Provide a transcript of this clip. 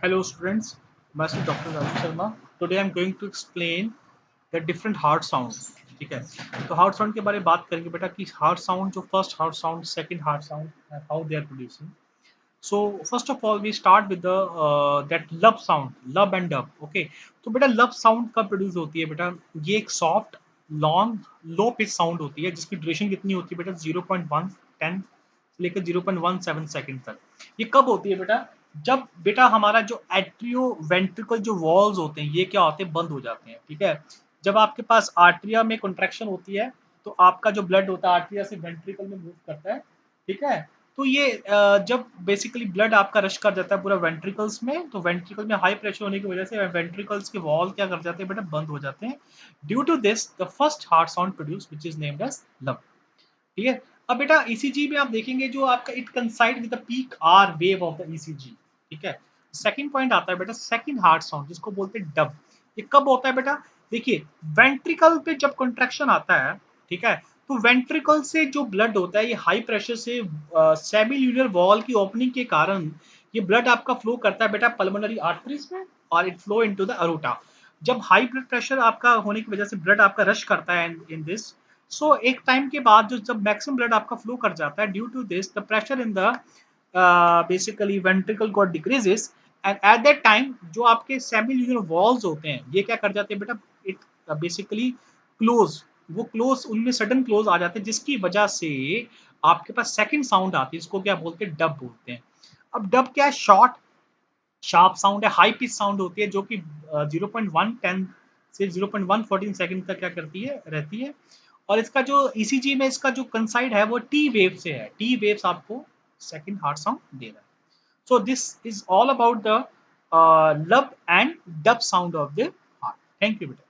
Hello students, myself Dr. Raju Sharma. Today I am going to explain the different heart sounds. ठीक है, तो heart sound के बारे में बात करेंगे बेटा कि हार्ट साउंड जो first heart sound, second heart sound, how they are producing. So first of all we start with the that lub sound, lub and dub. Okay, तो बेटा लब साउंड कब प्रोड्यूस होती है बेटा? ये एक soft long low pitch sound होती है जिसकी ड्यूरेशन कितनी होती है बेटा? 0.110 से लेकर 0.17 सेकंड तक. ये कब होती है बेटा? जब बेटा हमारा जो एट्रियो वेंट्रिकल जो वॉल्स होते हैं ये क्या होते हैं? बंद हो जाते हैं. ठीक है, जब आपके पास आर्टरिया में कंट्रैक्शन होती है तो आपका जो ब्लड होता है आर्टरिया से वेंट्रिकल में मूव करता है. ठीक है, तो ये जब बेसिकली ब्लड आपका रश कर जाता है पूरा वेंट्रिकल्स में, तो वेंट्रिकल में हाई प्रेशर होने की वजह से वेंट्रिकल्स के वॉल क्या कर जाते हैं बेटा? बंद हो जाते हैं. Due to this the first heart sound produce which is named as lub. ठीक है, अब बेटा ईसीजी में आप देखेंगे जो आपका it coincide with the peak R wave of the ECG. ठीक है, सेकंड पॉइंट आता है बेटा सेकंड हार्ट साउंड जिसको बोलते हैं डब. ये कब होता है बेटा? देखिए, वेंट्रिकल पे जब कंट्रैक्शन आता है, ठीक है, तो वेंट्रिकल से जो ब्लड होता है ये हाई प्रेशर से सेमिल्यूनर वॉल की ओपनिंग के कारण ये ब्लड आपका फ्लो करता है बेटा पल्मोनरी आर्टरीज में और it flow into the aorta. जब हाई ब्लड प्रेशर आपका होने की वजह से ब्लड आपका रश करता है इन दिस, सो एक टाइम के बाद जो जब मैक्सिमम ब्लड आपका फ्लो कर जाता है, due to this the pressure in the basically ventricle got decreases. And at that time जो आपके सेमिल्यूनर वॉल्स होते हैं ये क्या कर जाते हैं बेटा? इट बेसिकली क्लोज, वो क्लोज उनमें सडन क्लोज आ जाते हैं जिसकी वजह से आपके पास सेकंड साउंड आती है जिसको क्या बोलते हैं? डब बोलते हैं. अब डब क्या है? शॉर्ट शार्प साउंड है, हाई पिच साउंड होती है जो कि 0.110 से 0.114 सेकंड तक क्या करती है? रहती है. और इसका जो ईसीजी में इसका जो कंसाइड है वो टी वेव से है. टी वेव्स आपको सेकंड हार्ट साउंड दे रहा है. So this is all about the lub and dub sound of the heart. Thank you बेटा.